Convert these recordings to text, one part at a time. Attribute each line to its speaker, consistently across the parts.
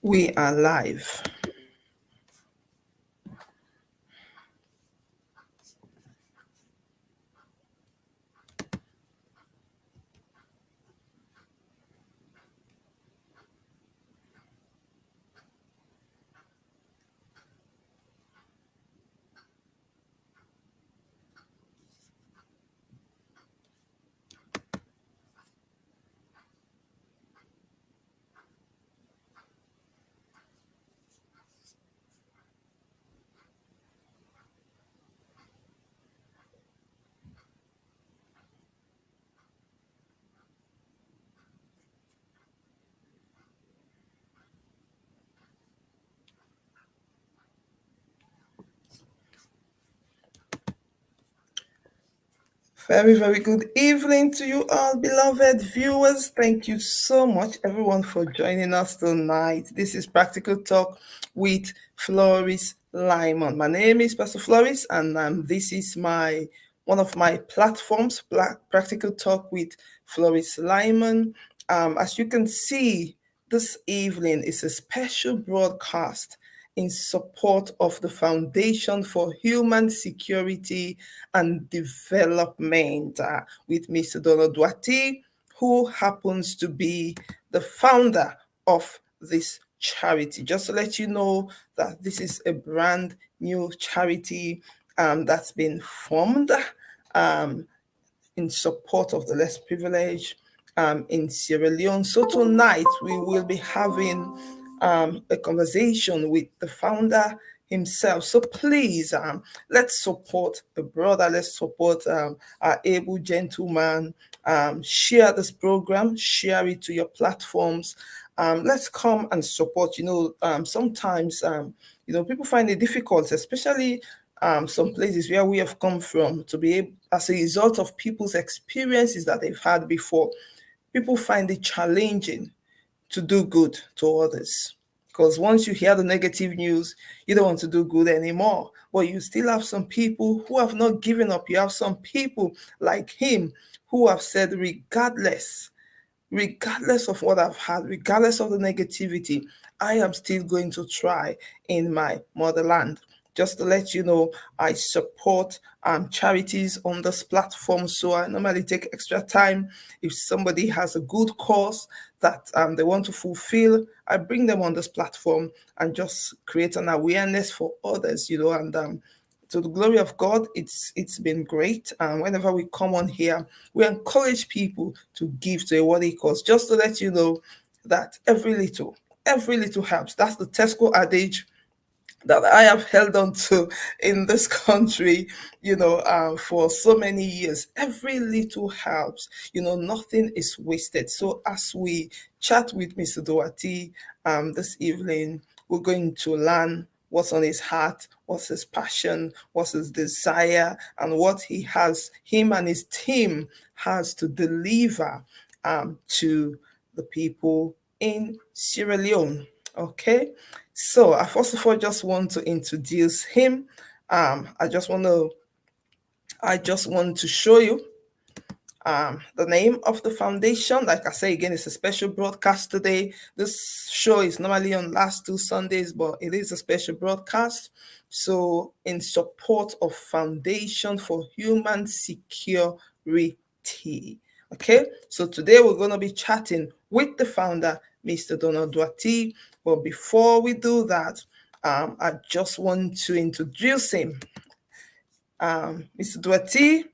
Speaker 1: We are live. Very, very good evening to you all, beloved viewers. Thank you so much, everyone, for joining us tonight. This is Practical Talk with Floris Lyman. My name is Pastor Floris, and this is my one of my platforms, Practical Talk with Floris Lyman. As you can see, this evening is a special broadcast in support of the Foundation for Human Security and Development with Mr. Doherty, who happens to be the founder of this charity. Just to let you know that this is a brand new charity that's been formed um, in support of the less privileged in Sierra Leone. So tonight we will be having a conversation with the founder himself. So please, let's support the brother. Let's support our able gentleman. Share this program. Share it to your platforms. Let's come and support. Sometimes people find it difficult, especially some places where we have come from, to be able, as a result of people's experiences that they've had before. People find it challenging to do good to others. Because once you hear the negative news, you don't want to do good anymore. But you still have some people who have not given up. You have some people like him who have said, regardless of what I've had, regardless of the negativity, I am still going to try in my motherland. Just to let you know, I support charities on this platform. So I normally take extra time. If somebody has a good cause that they want to fulfill, I bring them on this platform and just create an awareness for others, and to the glory of God, it's been great. And whenever we come on here, we encourage people to give to a worthy cause. Just to let you know that every little helps. That's the Tesco adage that I have held on to in this country, for so many years. Every little helps. Nothing is wasted. So as we chat with Mr. Doherty this evening, we're going to learn what's on his heart, what's his passion, what's his desire, and what him and his team has to deliver to the people in Sierra Leone. Okay, so I first of all just want to introduce him. I just want to show you the name of the foundation. Like I say again, it's a special broadcast today. This show is normally on last two Sundays, but it is a special broadcast. So in support of Foundation for Human Security. Okay, so today we're going to be chatting with the founder, Mr. Donald Doherty. But before we do that, I just want to introduce him. Mr. Doherty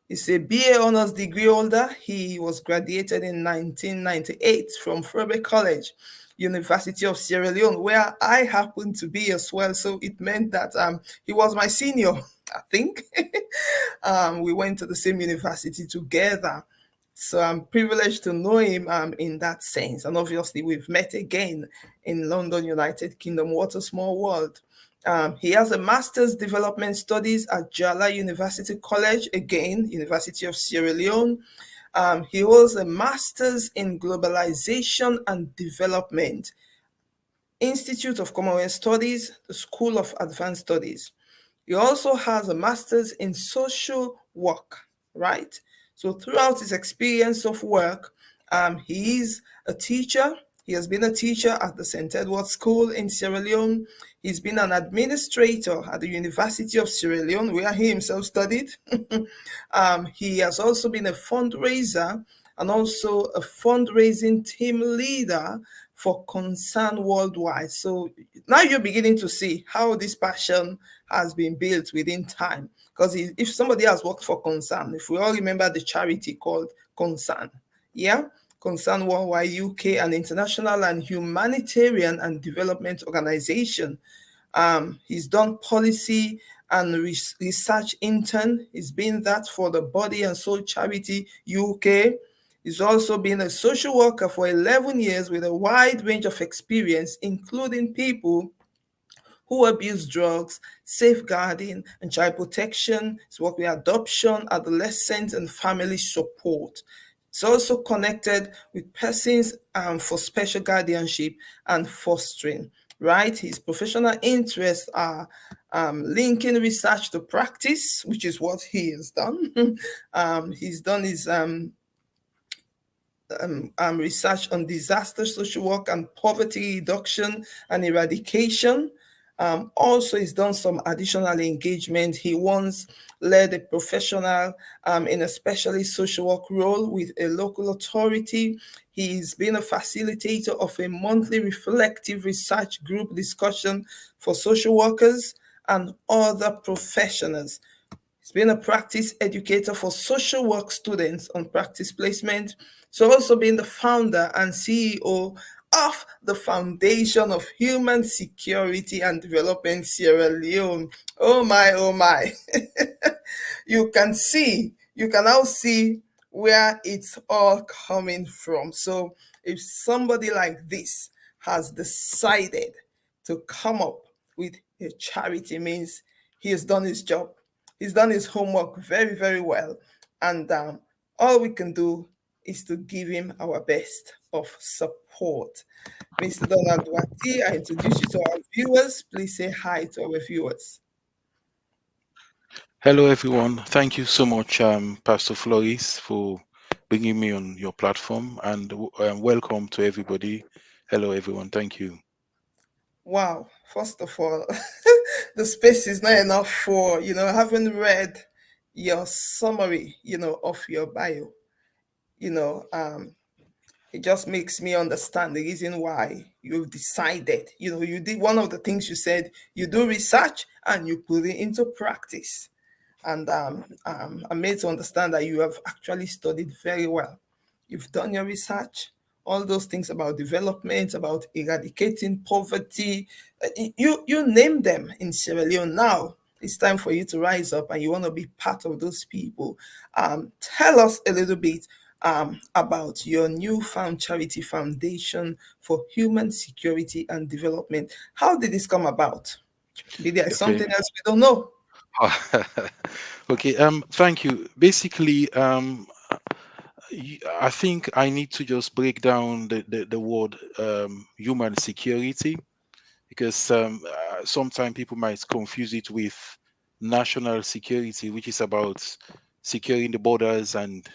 Speaker 1: is a BA Honours degree holder. He was graduated in 1998 from Furby College, University of Sierra Leone, where I happened to be as well. So it meant that he was my senior, I think. We went to the same university together. So I'm privileged to know him in that sense. And obviously, we've met again in London, United Kingdom. What a small world. He has a Master's Development Studies at Jala University College, again, University of Sierra Leone. He holds a Master's in Globalization and Development, Institute of Commonwealth Studies, the School of Advanced Studies. He also has a Master's in Social Work, right? So throughout his experience of work, he is a teacher, He has been a teacher at the St. Edward School in Sierra Leone. He's been an administrator at the University of Sierra Leone, where he himself studied. He has also been a fundraiser and also a fundraising team leader for Concern Worldwide. So now you're beginning to see how this passion has been built within time. Because if somebody has worked for Concern, if we all remember the charity called Concern, yeah, Concern Worldwide UK, an international and humanitarian and development organization. He's done policy and research intern. He's been that for the Body and Soul Charity UK. He's also been a social worker for 11 years with a wide range of experience, including people who abuse drugs, safeguarding and child protection. He's worked with adoption, adolescent and family support. It's also connected with persons for special guardianship and fostering, right? His professional interests are linking research to practice, which is what he has done. He's done his research on disaster social work and poverty reduction and eradication. Also, he's done some additional engagement. He once led a professional in a specialist social work role with a local authority. He's been a facilitator of a monthly reflective research group discussion for social workers and other professionals. He's been a practice educator for social work students on practice placement. He's also been the founder and CEO of the Foundation of Human Security and Development Sierra Leone. Oh my, oh my. You can now see where it's all coming from. So if somebody like this has decided to come up with a charity, means he has done his job. He's done his homework very, very well. And all we can do is to give him our best of support. Mr. Donald Duarte, I introduce you to our viewers. Please say hi to our viewers.
Speaker 2: Hello, everyone. Thank you so much, Pastor Floris, for bringing me on your platform, and welcome to everybody. Hello, everyone. Thank you.
Speaker 1: Wow, first of all, the space is not enough for, having read your summary, of your bio, you know, um, it just makes me understand the reason why you've decided, you did one of the things you said, you do research and you put it into practice. And I'm made to understand that you have actually studied very well. You've done your research, all those things about development, about eradicating poverty. You name them in Sierra Leone now. It's time for you to rise up and you want to be part of those people. Tell us a little bit about your newfound charity foundation for human security and development. How did this come about? Maybe there's
Speaker 2: Okay.
Speaker 1: something else we don't know.
Speaker 2: Okay. Thank you. Basically, I think I need to just break down the word human security, because sometimes people might confuse it with national security, which is about securing the borders and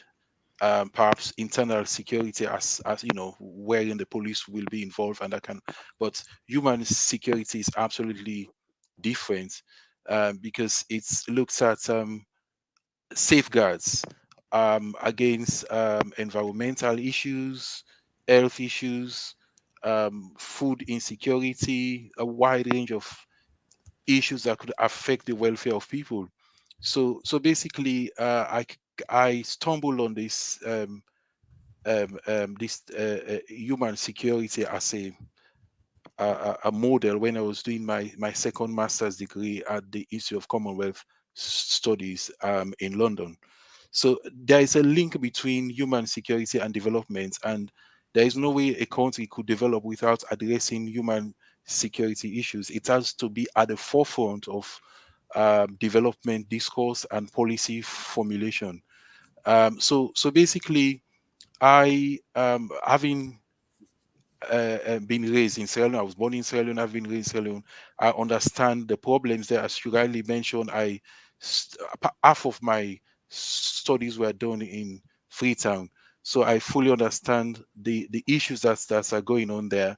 Speaker 2: perhaps internal security, as you know, wherein the police will be involved and that can. But human security is absolutely different, because it looks at safeguards against environmental issues, health issues, food insecurity, a wide range of issues that could affect the welfare of people. So basically, I stumbled on this human security as a model when I was doing my second master's degree at the Institute of Commonwealth Studies in London. So there is a link between human security and development, and there is no way a country could develop without addressing human security issues. It has to be at the forefront of development discourse and policy formulation. So basically, I having been raised in Sierra Leone. I was born in Sierra Leone. I've been raised in Sierra Leone. I understand the problems there. As you rightly mentioned, half of my studies were done in Freetown. So I fully understand the issues that are going on there,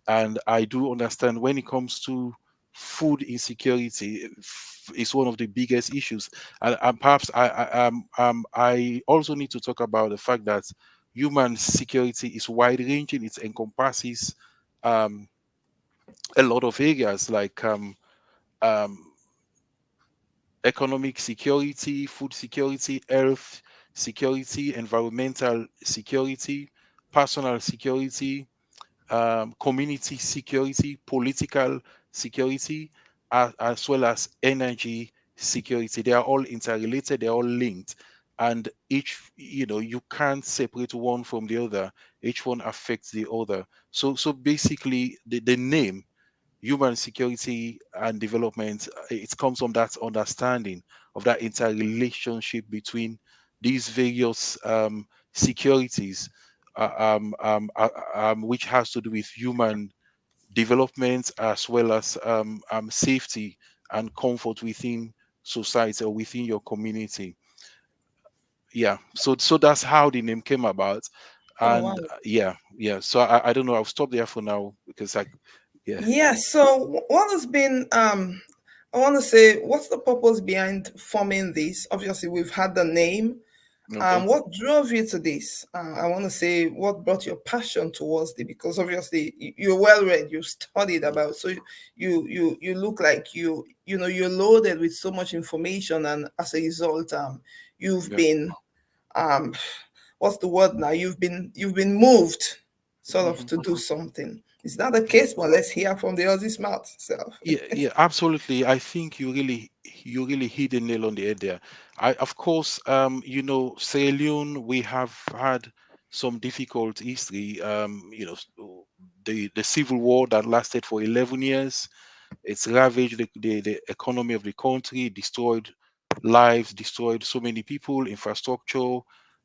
Speaker 2: and I do understand when it comes to food insecurity, is one of the biggest issues. And perhaps I also need to talk about the fact that human security is wide ranging. It encompasses um, a lot of areas like um, economic security, food security, health security, environmental security, personal security, community security, political security, as well as energy security. They are all interrelated, they're all linked. And each, you can't separate one from the other. Each one affects the other. So basically, the name human security and development, it comes from that understanding of that interrelationship between these various securities, which has to do with human development as well as safety and comfort within society or within your community. Yeah, so that's how the name came about.
Speaker 1: Oh
Speaker 2: And
Speaker 1: wow.
Speaker 2: yeah, so I don't know, I'll stop there for now because yeah.
Speaker 1: Yeah, so what has been I want to say, what's the purpose behind forming this? Obviously, we've had the name.
Speaker 2: Okay.
Speaker 1: What drove you to this? I want to say, what brought your passion towards it? Because obviously you're well read, you studied
Speaker 2: Mm,
Speaker 1: about, so you look like you're loaded with so much information, and as a result, you've
Speaker 2: yeah.
Speaker 1: been um, what's the word now? You've been moved, sort of,
Speaker 2: Mhm.
Speaker 1: to do something. Is that the
Speaker 2: Yeah.
Speaker 1: case? Well, let's hear from the Aussie's mouth self.
Speaker 2: Yeah, absolutely. I think you really hit the nail on the head there. I Of course, Sierra Leone, we have had some difficult history. The civil war that lasted for 11 years. It's ravaged the economy of the country, destroyed lives, destroyed so many people, infrastructure,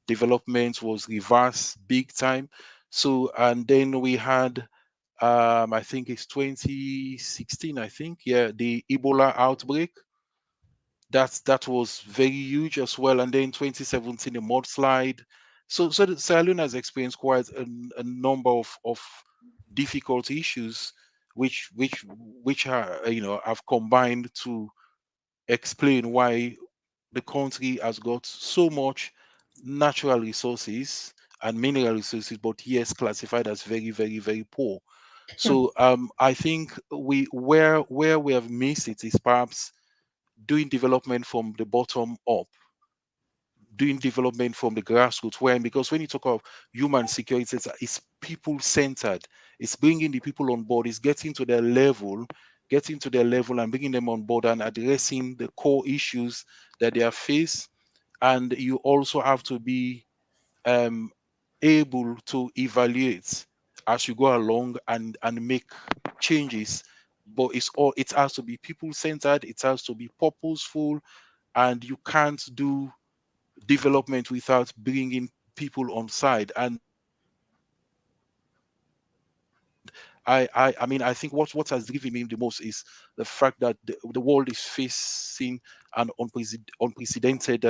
Speaker 2: development was reversed big time. So, and then we had, I think it's 2016, I think, yeah, the Ebola outbreak. That was very huge as well. And then 2017, a mudslide. So the Sierra Leone has experienced quite a number of difficult issues, which are, have combined to explain why the country has got so much natural resources and mineral resources, but yes, classified as very, very, very poor. So I think where we have missed it is perhaps doing development from the bottom up, doing development from the grassroots. When Because when you talk of human security, it's people centered. It's bringing the people on board. It's getting to their level and bringing them on board and addressing the core issues that they have faced. And you also have to be um, able to evaluate as you go along and make changes. But it has to be people centered. It has to be purposeful, and you can't do development without bringing people on side. And I mean, I think what has driven me the most is the fact that the world is facing an unprecedented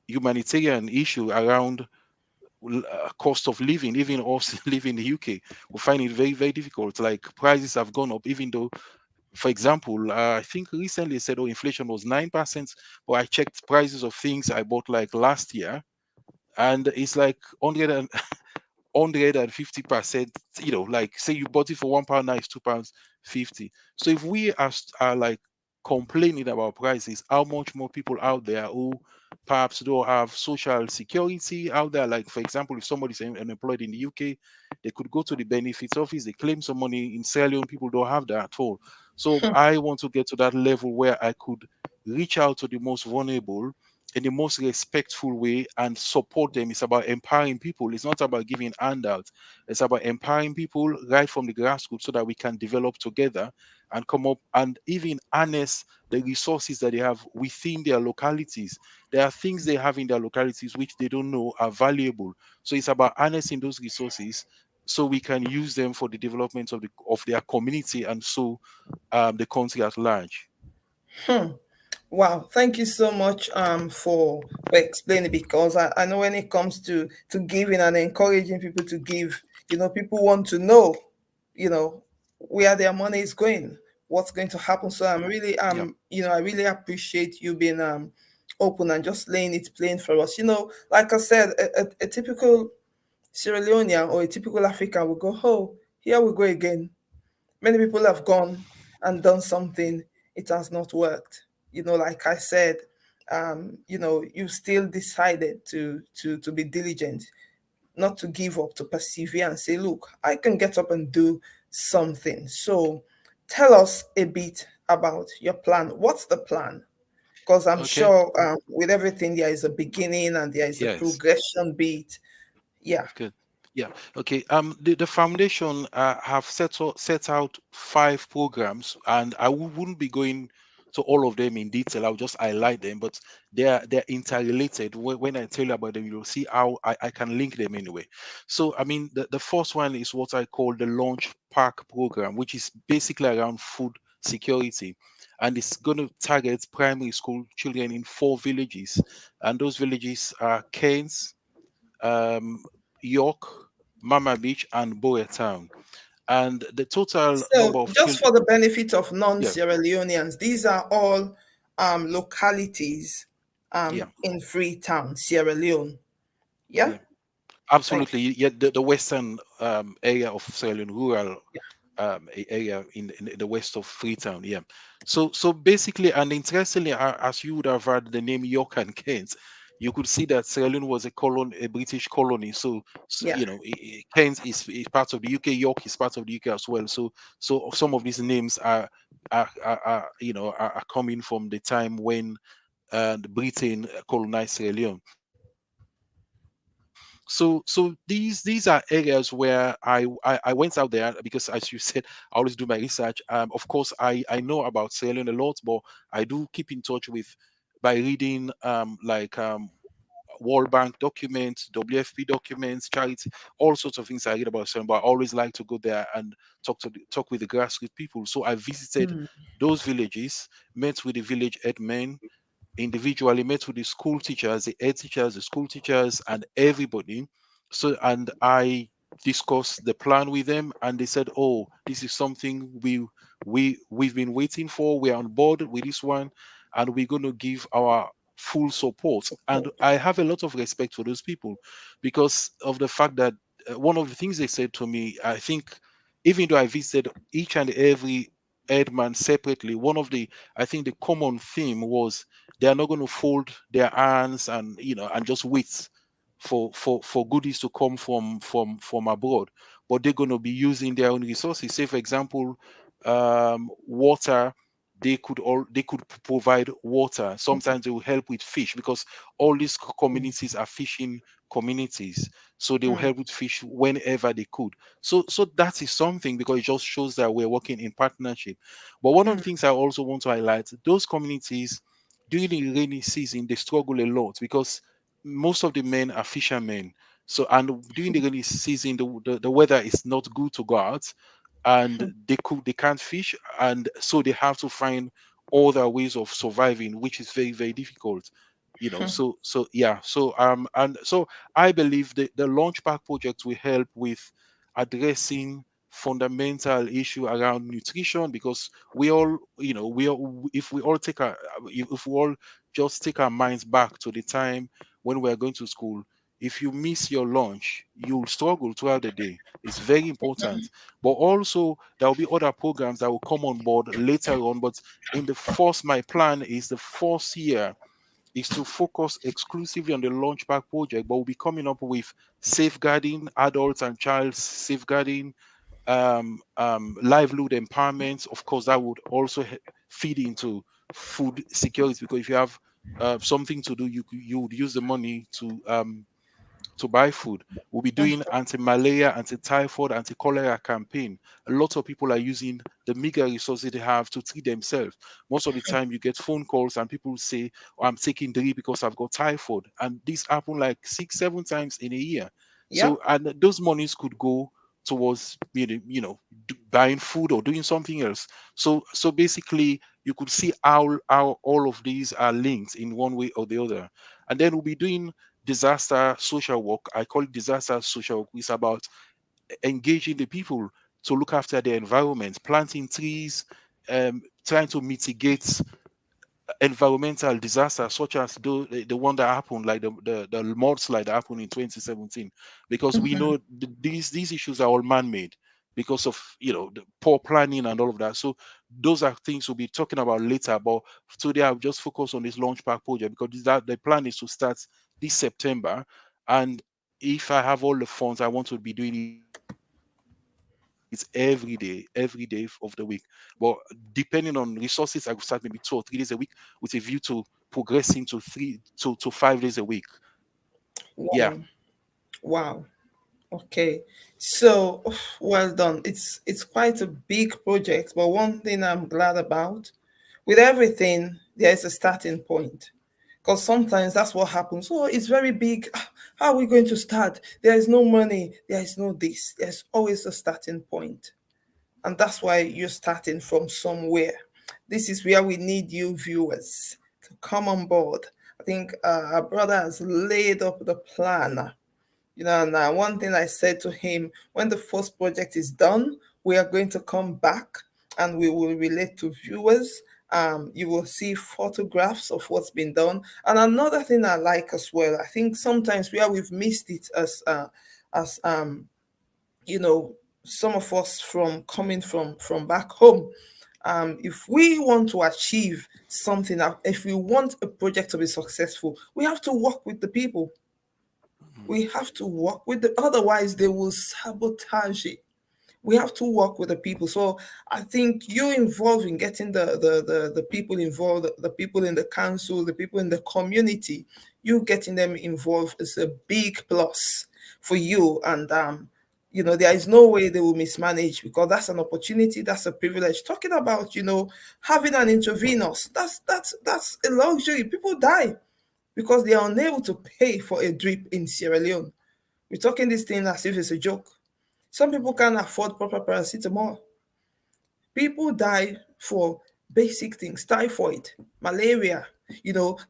Speaker 2: humanitarian issue around cost of living. Even us living in the UK, we find it very, very difficult. Like, prices have gone up, even though, for example, I think recently said, oh, inflation was 9%, but I checked prices of things I bought like last year, and it's like 150%. Like, say you bought it for £1, now it's £2 50. So if we are like complaining about prices, how much more people out there who perhaps don't have social security out there? Like, for example, if somebody's unemployed in the UK, they could go to the benefits office, they claim some money. In Sierra Leone, people don't have that at all. So I want to get to that level where I could reach out to the most vulnerable in the most respectful way and support them. It's about empowering people. It's not about giving handouts. It's about empowering people right from the grassroots so that we can develop together and come up and even harness the resources that they have within their localities. There are things they have in their localities which they don't know are valuable. So it's about harnessing those resources so we can use them for the development of their community, and so the country at large.
Speaker 1: Hmm. Wow, thank you so much for explaining, because I know when it comes to giving and encouraging people to give, people want to know, you know, where their money is going, what's going to happen. So I'm really
Speaker 2: Yeah.
Speaker 1: I really appreciate you being open and just laying it plain for us. Like I said, a typical Sierra Leonean or a typical African will go, oh, here we go again. Many people have gone and done something, it has not worked. Like I said, you still decided to be diligent, not to give up, to persevere and say, look, I can get up and do something. So tell us a bit about your plan. What's the plan? Because I'm
Speaker 2: Okay.
Speaker 1: sure with everything, there is a beginning and there is a
Speaker 2: Yes.
Speaker 1: progression bit. Yeah.
Speaker 2: Good. Yeah. Okay. The foundation have set out 5 programs, and wouldn't be going to all of them in detail. I'll just highlight them, but they're interrelated. When I tell you about them, you'll see how I can link them anyway. So, I mean, the first one is what I call the Launch Park program, which is basically around food security, and it's going to target primary school children in 4 villages, and those villages are Cairns, um, York, Mama Beach, and Boyertown. And the total
Speaker 1: So,
Speaker 2: number of
Speaker 1: just
Speaker 2: children,
Speaker 1: for the benefit of
Speaker 2: yeah,
Speaker 1: non-Sierra Leoneans, these are all localities
Speaker 2: yeah,
Speaker 1: in Freetown, Sierra Leone. Yeah,
Speaker 2: yeah,
Speaker 1: thank
Speaker 2: absolutely. Yeah, the western area of Sierra Leone, rural
Speaker 1: you.
Speaker 2: area in the west of Freetown. Yeah. So basically, and interestingly, as you would have heard the name York and Kent, you could see that Sierra Leone was a British colony. So
Speaker 1: Yeah.
Speaker 2: Kent is part of the UK. York is part of the UK as well. So some of these names are coming from the time when the Britain colonized Sierra Leone. So these are areas where I went out there because, as you said, I always do my research. Of course, I know about Sierra Leone a lot, but I do keep in touch with by reading World Bank documents, WFP documents, charity, all sorts of things I read about Sierra Leone. But I always like to go there and talk with the grassroots people. So I visited
Speaker 1: Mm,
Speaker 2: those villages, met with the village headmen, individually, met with the school teachers, the head teachers, the school teachers, and everybody. So, and I discussed the plan with them, and they said, "Oh, this is something we've been waiting for. We're on board with this one, and we're going to give our full support." And
Speaker 1: support.
Speaker 2: I have a lot of respect for those people because of the fact that one of the things they said to me, I think, even though I visited each and every headman separately, one of the I think the common theme was they are not going to fold their hands and and just wait for goodies to come from abroad, but they're going to be using their own resources. Say, for example, water. They could provide water. Sometimes they will help with fish because all these
Speaker 1: Mm,
Speaker 2: communities are fishing communities, so they will
Speaker 1: mm,
Speaker 2: help with fish whenever they could. So that is something because it just shows that we're working in partnership. But one of
Speaker 1: mm,
Speaker 2: the things I also want to highlight, those communities during the rainy season, they struggle a lot because most of the men are fishermen. So, and during the rainy season, the weather is not good to go out, and they can't fish, and so they have to find other ways of surviving, which is very very difficult. So yeah. So I believe the Launchpad project will help with addressing fundamental issue around nutrition because we all we all if we all take our if we all just take our minds back to the time when we are going to school. If you miss your lunch, you'll struggle throughout the day. It's very important. But also there will be other programs that will come on board later on. But my plan is the first year is to focus exclusively on the Launchpad project, but we'll be coming up with safeguarding adults and child safeguarding, livelihood empowerment. Of course, that would also feed into food security because if you have something to do, you would use the money to buy food. We'll be doing anti-malaria, anti-typhoid, anti-cholera campaign. A lot of people are using the meager resources they have to treat themselves. Most of the time, you get phone calls and people say, "Oh, I'm taking drip because I've got typhoid," and this happen like 6, 7 times in a year.
Speaker 1: yeah.
Speaker 2: So, and those monies could go towards buying food or doing something else. So basically you could see how all of these are linked in one way or the other. And then we'll be doing disaster social work. I call it disaster social work. It's about engaging the people to look after their environment, planting trees, trying to mitigate environmental disasters such as the one that happened, like the mudslide that happened in 2017, because we know these issues are all man-made because of the poor planning and all of that. So those are things we'll be talking about later. But today I've just focused on this launchpad project because that the plan is to start this September, and if I have all the funds, I want to be doing it every day of the week. But depending on resources, I will start maybe 2 or 3 days a week with a view to progressing to 5 days a week. Yeah.
Speaker 1: Wow. Wow. Okay. So, well done. It's quite a big project, but one thing I'm glad about, with everything, there is a starting point. Because sometimes that's what happens. Oh, it's very big. How are we going to start? There is no money. There is no this. There's always a starting point. And that's why you're starting from somewhere. This is where we need you viewers to come on board. I think our brother has laid up the plan. And one thing I said to him, when the first project is done, we are going to come back and we will relate to viewers. You will see photographs of what's been done. And another thing I like as well, I think sometimes where we've missed it as you know, some of us from coming from back home. If we want to achieve something, if we want a project to be successful, we have to work with the people.
Speaker 2: Mhm.
Speaker 1: We have to work with the, otherwise they will sabotage it. We have to work with the people. So I think you involved in getting the people involved, the people in the council, the people in the community, you getting them involved is a big plus for you. And there is no way they will mismanage, because that's an opportunity, that's a privilege. Talking about, having an intravenous, that's a luxury. People die because they are unable to pay for a drip in Sierra Leone. We're talking this thing as if it's a joke. Some people can't afford proper paracetamol. People die for basic things, typhoid, malaria,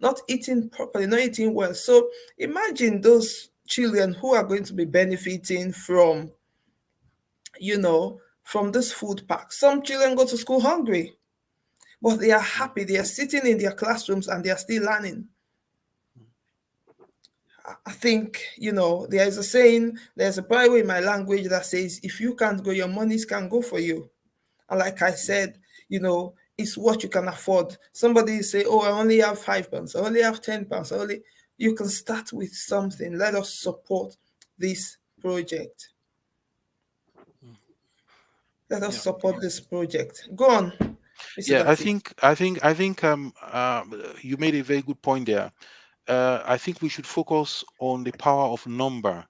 Speaker 1: not eating properly, not eating well. So imagine those children who are going to be benefiting from this food pack. Some children go to school hungry, but they are happy. They are sitting in their classrooms and they are still learning. I think, there is a saying, there's a Bible in my language that says, if you can't go, your monies can go for you. And like I said, it's what you can afford. Somebody say, oh, I only have £5, I only have £10, you can start with something. Let us support this project.
Speaker 2: Mm.
Speaker 1: Let us
Speaker 2: Yeah.
Speaker 1: support this project. Go on, Mr.
Speaker 2: Yeah, I
Speaker 1: Doherty.
Speaker 2: think I think I think you made a very good point there. I think we should focus on the power of number.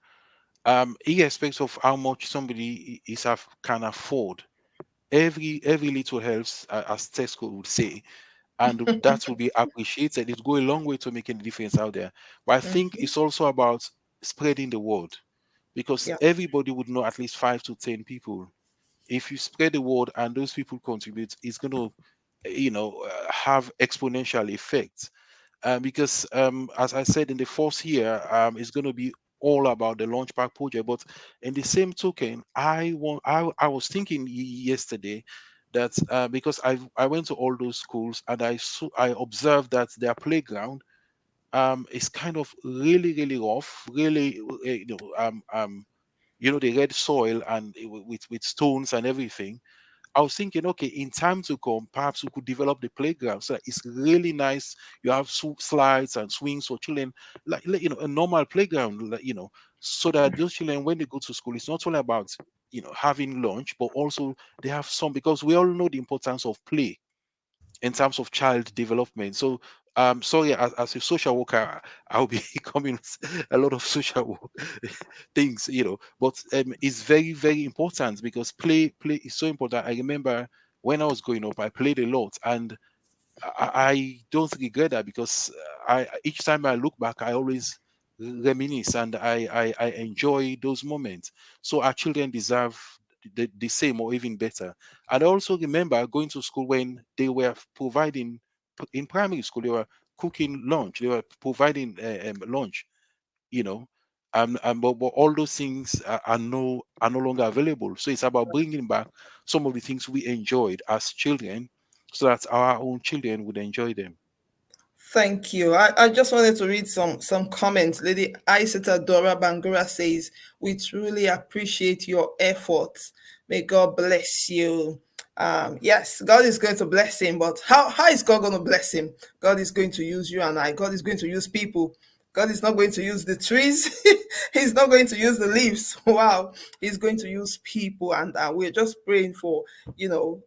Speaker 2: Irrespective of how much somebody can afford, every little helps, as Tesco would say, and that will be appreciated. It go a long way to making a difference out there. But I think it's also about spreading the word, because
Speaker 1: Yeah.
Speaker 2: everybody would know at least 5 to 10 people. If you spread the word and those people contribute, it's going to have exponential effects. Because as I said, in the first year, it's going to be all about the Launchpad project. But in the same token, I was thinking yesterday that because I went to all those schools and I observed that their playground is kind of really rough, really the red soil and with stones and everything. I was thinking, okay, in time to come, perhaps we could develop the playground so that it's really nice. You have slides and swings for children, like a normal playground, so that those children, when they go to school, it's not only about having lunch, but also they have some, because we all know the importance of play in terms of child development. So, sorry, as a social worker, I'll be coming with a lot of social work things, but it's very important, because play is so important. I remember when I was growing up, I played a lot, and I don't regret that, because I each time I look back, I always reminisce, and I enjoy those moments. So our children deserve the same or even better. And I also remember going to school when they were providing, in primary school, they were cooking lunch, they were providing lunch, you know. But all those things are no longer available. So it's about bringing back some of the things we enjoyed as children, so that our own children would enjoy them.
Speaker 1: Thank you. I just wanted to read some comments. Lady Isata Dora Bangura says, "We truly appreciate your efforts. May God bless you." Yes, God is going to bless him, but how is God going to bless him? God is going to use you and I. God is going to use people. God is not going to use the trees. He's not going to use the leaves. Wow. He's going to use people, and we're just praying for, you know,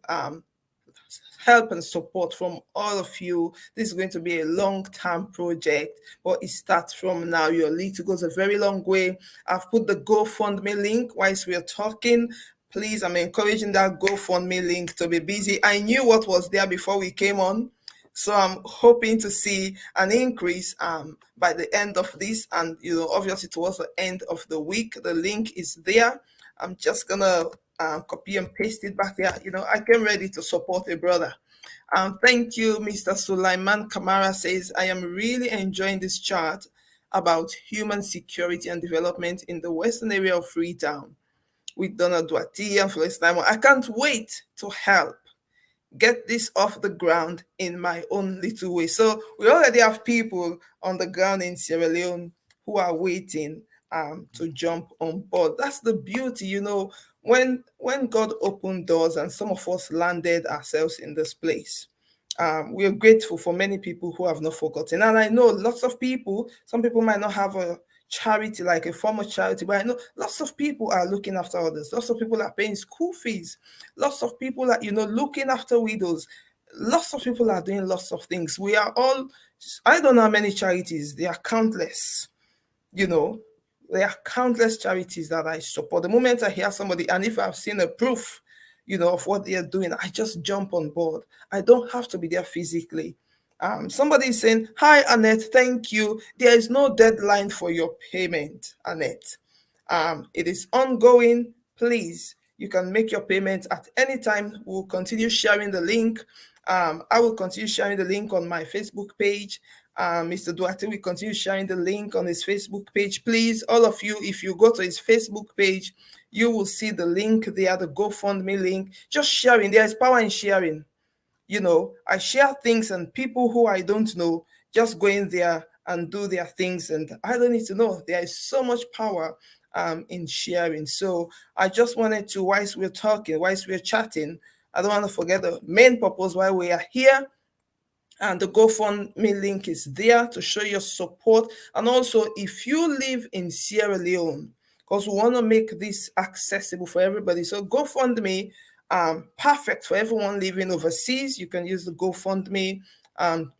Speaker 1: help and support from all of you. This is going to be a long-term project, but it starts from now. Your little goes a very long way. I've put the GoFundMe link whilst we are talking. Please, I'm encouraging that GoFundMe link to be busy. I knew what was there before we came on. So I'm hoping to see an increase by the end of this, and obviously towards the end of the week. The link is there. I'm just gonna copy and paste it back there. I came ready to support a brother. Thank you, Mr. Sulaiman Kamara says, I am really enjoying this chart about human security and development in the western area of Freetown with Donald Doherty and Florence Simon. I can't wait to help get this off the ground in my own little way. So we already have people on the ground in Sierra Leone who are waiting to jump on board. That's the beauty, when God opened doors and some of us landed ourselves in this place. We are grateful for many people who have not forgotten. And I know lots of people, some people might not have a charity, like a form of charity, but I know lots of people are looking after others. Lots of people are paying school fees. Lots of people are, looking after widows. Lots of people are doing lots of things. We are all, I don't know how many charities, they are countless. you know, there are countless charities that I support. The moment I hear somebody, and if I've seen a proof, of what they are doing, I just jump on board. I don't have to be there physically. Somebody is saying, "Hi, Annette, thank you. There is no deadline for your payment, Annette. It is ongoing. Please, you can make your payment at any time. We'll continue sharing the link. I will continue sharing the link on my Facebook page. Mr. Duarte will continue sharing the link on his Facebook page. Please, all of you, if you go to his Facebook page, you will see the link there, the GoFundMe link. Just sharing. There is power in sharing. I share things, and people who I don't know just go in there and do their things, and I don't need to know. There is so much power in sharing. So I just wanted to, whilst we're talking, whilst we're chatting, I don't want to forget the main purpose why we are here. And the GoFundMe link is there to show your support. And also, if you live in Sierra Leone, because we want to make this accessible for everybody. So GoFundMe, perfect for everyone living overseas. You can use the GoFundMe,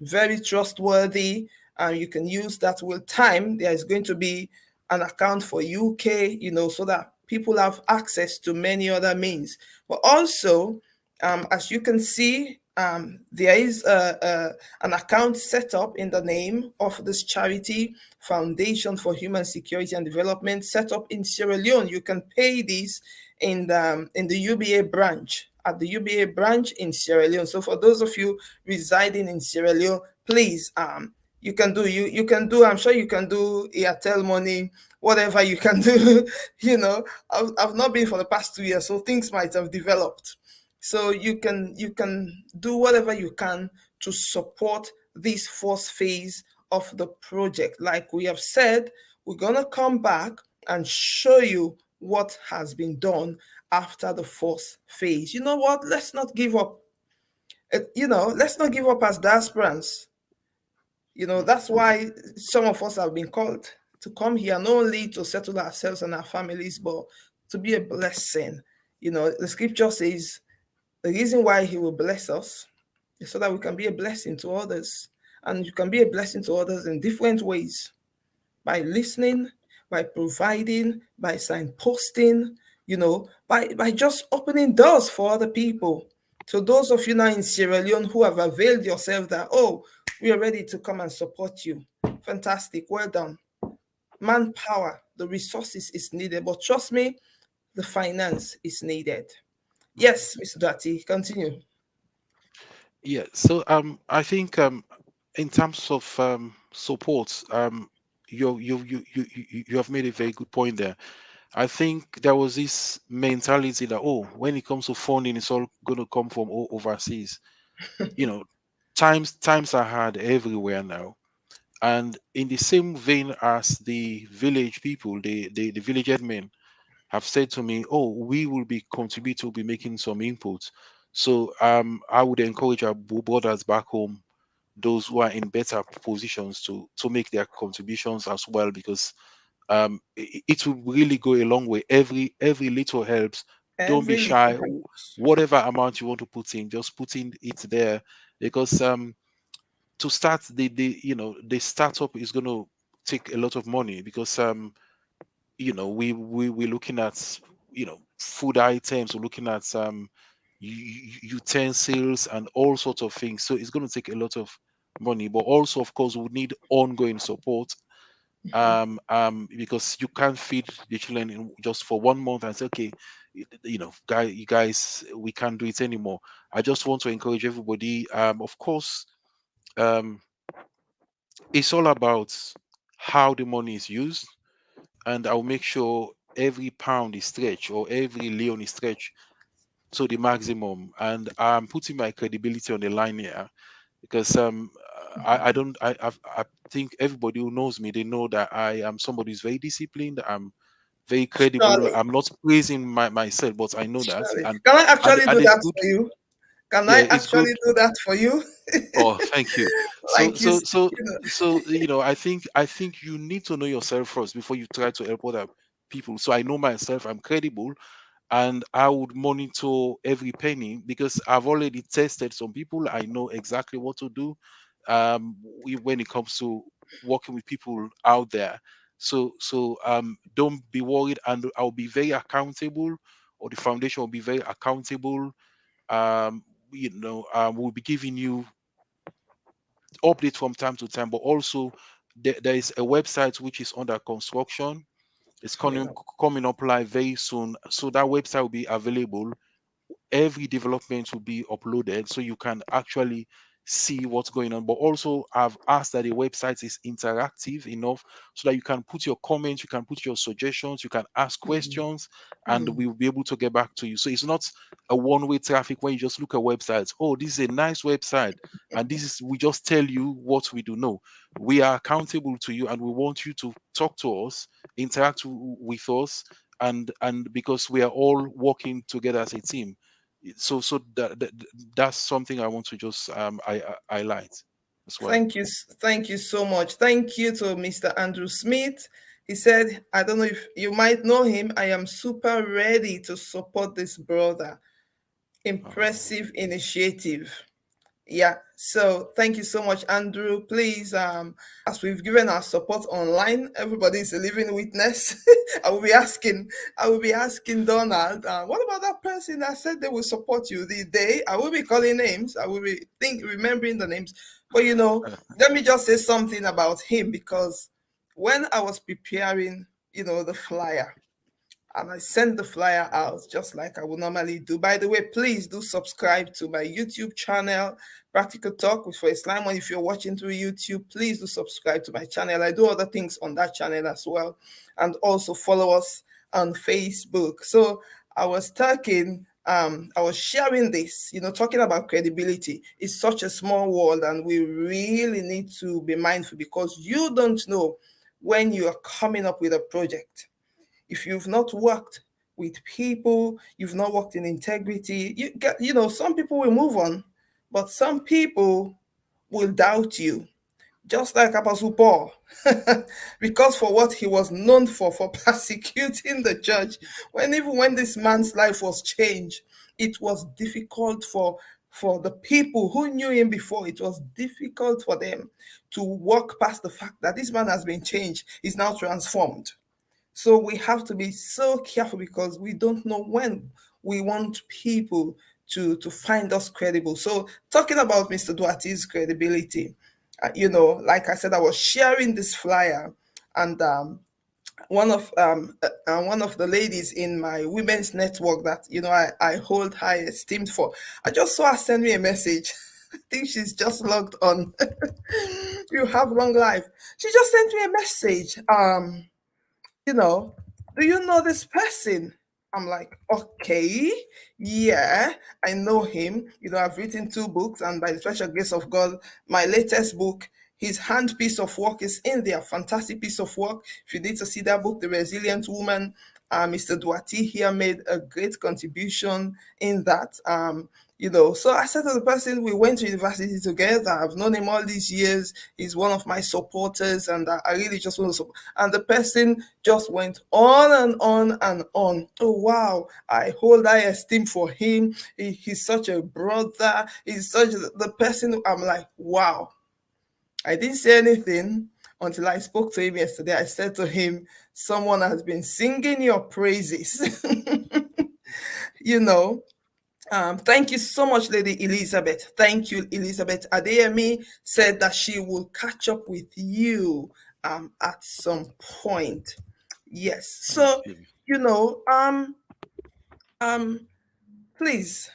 Speaker 1: very trustworthy. You can use that with time. There is going to be an account for UK, so that people have access to many other means. But also, as you can see, there is an account set up in the name of this charity, Foundation for Human Security and Development, set up in Sierra Leone. You can pay this in the UBA branch, at the UBA branch in Sierra Leone. So for those of you residing in Sierra Leone, please, you can do, I'm sure you can do Airtel money, whatever you can do. I've not been for the past 2 years, so things might have developed. So you can do whatever you can to support this first phase of the project. Like we have said, we're gonna come back and show you what has been done after the first phase. You know what? Let's not give up. Let's not give up as diasporans. That's why some of us have been called to come here, not only to settle ourselves and our families, but to be a blessing. The scripture says the reason why he will bless us is so that we can be a blessing to others. And you can be a blessing to others in different ways, by listening, by providing, by signposting, by just opening doors for other people. So those of you now in Sierra Leone who have availed yourself that, oh, we are ready to come and support you. Fantastic. Well done. Manpower, the resources is needed. But trust me, the finance is needed. Yes, Mr. Dati, continue.
Speaker 2: Yeah. So I think in terms of support, you have made a very good point there. I think there was this mentality that, oh, when it comes to funding, it's all going to come from overseas. You know, times are hard everywhere now, and in the same vein as the village people, the village men have said to me, oh, we will be contributing, will be making some inputs. So I would encourage our brothers back home, those who are in better positions, to make their contributions as well, because it will really go a long way. Every little helps. Don't be
Speaker 1: Every little
Speaker 2: shy.
Speaker 1: helps.
Speaker 2: Whatever amount you want to put in, just put in it there, because to start the startup is going to take a lot of money, because we're looking at food items, we're looking at utensils and all sorts of things, so it's going to take a lot of money, but also of course we need ongoing support, because you can't feed the children in just for 1 month and say, okay, you guys, we can't do it anymore. I just want to encourage everybody, of course, um it's all about how the money is used, and I'll make sure every pound is stretched, or every leon is stretched to the maximum. And I'm putting my credibility on the line here, because I don't I think everybody who knows me, they know that I am somebody who's very disciplined. I'm very credible.
Speaker 1: Surely,
Speaker 2: I'm not praising myself, but I know that,
Speaker 1: surely.
Speaker 2: and
Speaker 1: Can I actually do
Speaker 2: it's
Speaker 1: that
Speaker 2: good.
Speaker 1: for you? Can I
Speaker 2: Yeah, it's good.
Speaker 1: actually do that for you?
Speaker 2: Oh, thank you. So,
Speaker 1: Like you,
Speaker 2: so, so,
Speaker 1: you know,
Speaker 2: I think you need to know yourself first before you try to help other people. So I know myself. I'm credible, and I would monitor every penny, because I've already tested some people. I know exactly what to do. When it comes to working with people out there. So don't be worried, and I'll be very accountable, or the foundation will be very accountable. We'll be giving you update from time to time, but also there is a website which is under construction. It's
Speaker 1: coming
Speaker 2: coming
Speaker 1: up.
Speaker 2: coming up live very soon. So that website will be available. Every development will be uploaded, so you can actually see what's going on. But also I've asked that the website is interactive enough, so that you can put your comments, you can put your suggestions, you can ask questions, and
Speaker 1: Hmm.
Speaker 2: we will be able to get back to you. So it's not a one-way traffic when you just look at websites. Oh, this is a nice website, and this is, we just tell you what we do. No, we are accountable to you, and we want you to talk to us, interact with us, and because we are all working together as a team. So that's something I want to just highlight as well.
Speaker 1: Thank you so much. Thank you to Mr. Andrew Smith. He said, I don't know if you might know him. I am super ready to support this brother.
Speaker 2: Oh,
Speaker 1: Impressive initiative. Yeah. So thank you so much, Andrew. Please, as we've given our support online, everybody is a living witness. I will be asking, I will be asking Donald, what about that person that said they will support you? The day I will be calling names. I will be remembering the names. But let me just say something about him, because when I was preparing, the flyer, and I send the flyer out just like I would normally do. By the way, please do subscribe to my YouTube channel, Practical Talk with For Islam. And if you're watching through YouTube, please do subscribe to my channel. I do other things on that channel as well. And also follow us on Facebook. So I was sharing this, talking about credibility. It's such a small world, and we really need to be mindful, because you don't know when you are coming up with a project. If you've not worked with people, you've not worked in integrity, some people will move on, but some people will doubt you, just like Apostle Paul, because for what he was known for persecuting the church, even when this man's life was changed, it was difficult for the people who knew him before. It was difficult for them to walk past the fact that this man has been changed, he's now transformed. So we have to be so careful, because we don't know when we want people to find us credible. So talking about Mr. Duarte's credibility, like I said, I was sharing this flyer, and one of the ladies in my women's network that I hold high esteem for. I just saw her send me a message. I think she's just logged on. You have long life. She just sent me a message. You know, do you know this person? I'm like, okay, yeah, I know him. I've written two books, and by the special grace of God, my latest book, his hand piece of work is in there. Fantastic piece of work. If you need to see that book, The Resilient Woman, Mr. Doherty here made a great contribution in that. So I said to the person, we went to university together. I've known him all these years. He's one of my supporters, and I really just want to support. And the person just went on and on and on. Oh, wow. I hold high esteem for him. He's such a brother. He's such the person. I'm like, wow. I didn't say anything until I spoke to him yesterday. I said to him, someone has been singing your praises. you know, Thank you so much, Lady Elizabeth. Thank you, Elizabeth. Adeyemi said that she will catch up with you at some point. Yes. So,
Speaker 2: Okay.
Speaker 1: you know, um, um, please,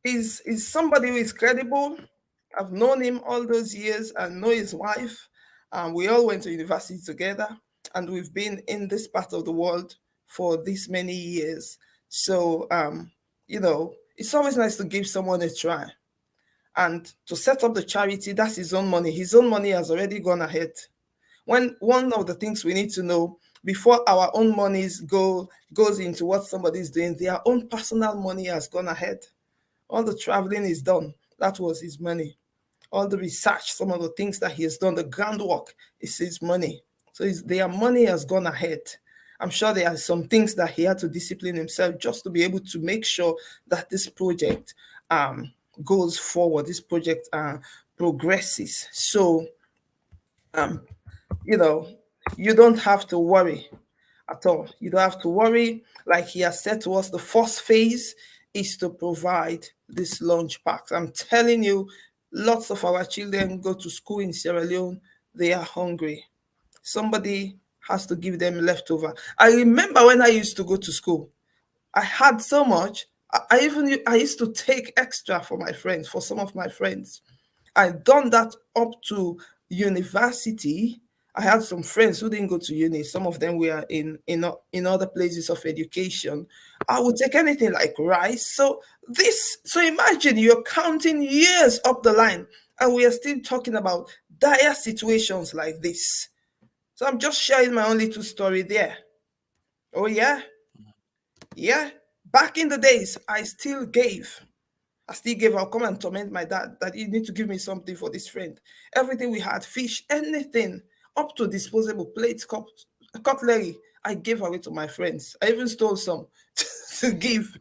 Speaker 1: is somebody who is credible. I've known him all those years. I know his wife. We all went to university together, and we've been in this part of the world for this many years. So, it's always nice to give someone a try. And to set up the charity, that's his own money. His own money has already gone ahead. When one of the things we need to know before our own monies goes into what somebody's doing, their own personal money has gone ahead. All the traveling is done. That was his money. All the research, some of the things that he has done, the groundwork is his money. So their money has gone ahead. I'm sure there are some things that he had to discipline himself just to be able to make sure that this project um, goes forward, this project progresses. So, um, you know, you don't have to worry at all. You don't have to worry. Like he has said to us, the first phase is to provide this lunch packs. I'm telling you, lots of our children go to school in Sierra Leone, they are hungry. Somebody has to give them leftover. I remember when I used to go to school, I had so much. I used to take extra for my friends, for some of my friends. I'd done that up to university. I had some friends who didn't go to uni. Some of them were in other places of education. I would take anything like rice. So imagine you're counting years up the line, and we are still talking about dire situations like this. So I'm just sharing my own little story there. Oh yeah, yeah. Back in the days, I still gave. I still gave. I'll come and torment my dad that you need to give me something for this friend. Everything we had, fish, anything, up to disposable plates, cups, cutlery, I gave away to my friends. I even stole some to give.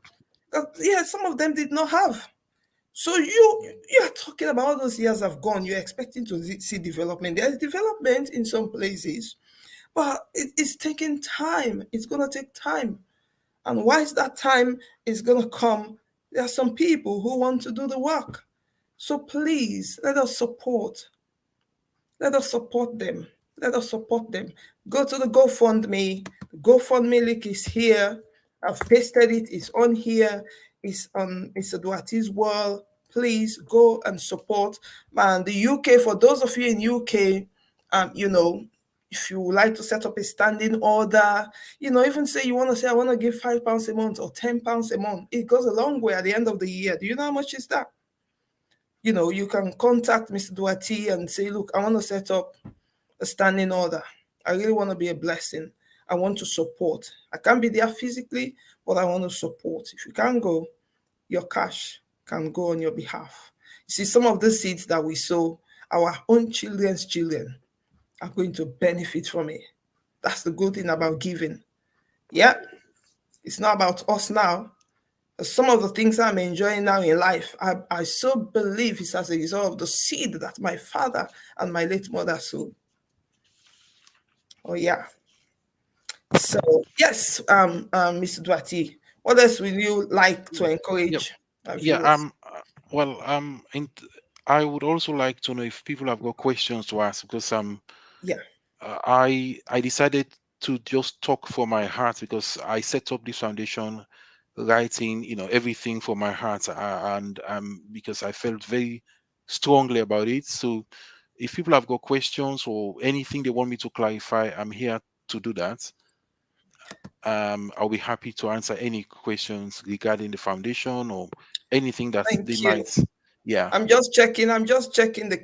Speaker 1: Yeah, some of them did not have. So you're talking about all those years have gone. You're expecting to see development. There's development in some places, but it's taking time. It's gonna take time. And once that time is going to come, there are some people who want to do the work. So please let us support. Let us support them. Let us support them. Go to the GoFundMe. The GoFundMe link is here. I've pasted it. It's on here. It's on Mr. Duarte's wall. Please go and support. And the UK, for those of you in UK, if you would like to set up a standing order, even say you want to say, I want to give £5 a month or £10 a month. It goes a long way at the end of the year. Do you know how much is that? You can contact Mr. Duarte and say, look, I want to set up a standing order. I really want to be a blessing. I want to support. I can't be there physically, but I want to support. If you can't go, your cash can go on your behalf. You see, some of the seeds that we sow, our own children's children are going to benefit from it. That's the good thing about giving. Yeah, it's not about us now. Some of the things I'm enjoying now in life, I so believe it's as a result of the seed that my father and my late mother sowed. Oh yeah. So yes, Mr. Duarte, what else will you like to
Speaker 2: Yeah.
Speaker 1: encourage our
Speaker 2: Yeah.
Speaker 1: viewers?
Speaker 2: Well, I would also like to know if people have got questions to ask because
Speaker 1: Yeah.
Speaker 2: I decided to just talk for my heart, because I set up this foundation writing, everything for my heart, and because I felt very strongly about it. So if people have got questions or anything they want me to clarify, I'm here to do that. I'll be happy to answer any questions regarding the foundation or anything that they
Speaker 1: Thank you.
Speaker 2: might. Yeah.
Speaker 1: I'm just checking the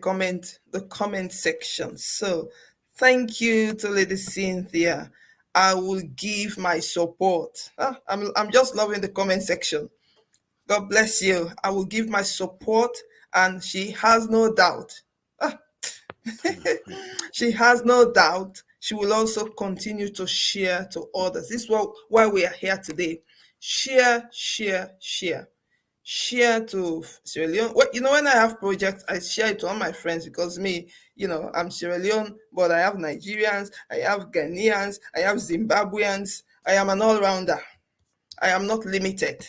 Speaker 1: comment section. So thank you to Lady Cynthia. I will give my support. I'm just loving the comment section. God bless you. I will give my support, and she has no doubt. Ah, she has no doubt she will also continue to share to others. This is why we are here today. Share, share, share. Share to Sierra Leone. When I have projects, I share it to all my friends, because me, I'm Sierra Leone, but I have Nigerians, I have Ghanaians, I have Zimbabweans. I am an all-rounder. I am not limited.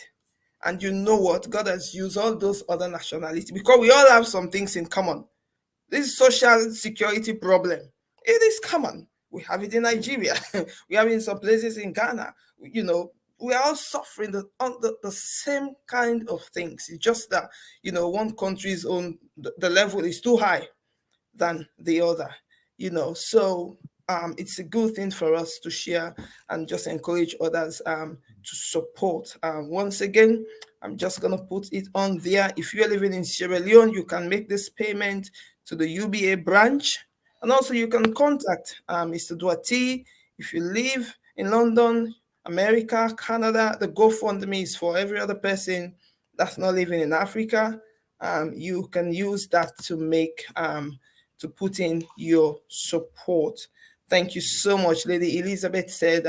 Speaker 1: And you know what? God has used all those other nationalities because we all have some things in common. This social security problem, it is common. We have it in Nigeria. We have it in some places in Ghana. We are all suffering the same kind of things. It's just that, one country's own, the level is too high than the other, so it's a good thing for us to share and just encourage others to support. Once again, I'm just going to put it on there. If you're living in Sierra Leone, you can make this payment to the UBA branch, and also you can contact Mr. Doherty. If you live in London, America, Canada, the GoFundMe is for every other person that's not living in Africa. You can use that to put in your support. Thank you so much. Lady Elizabeth said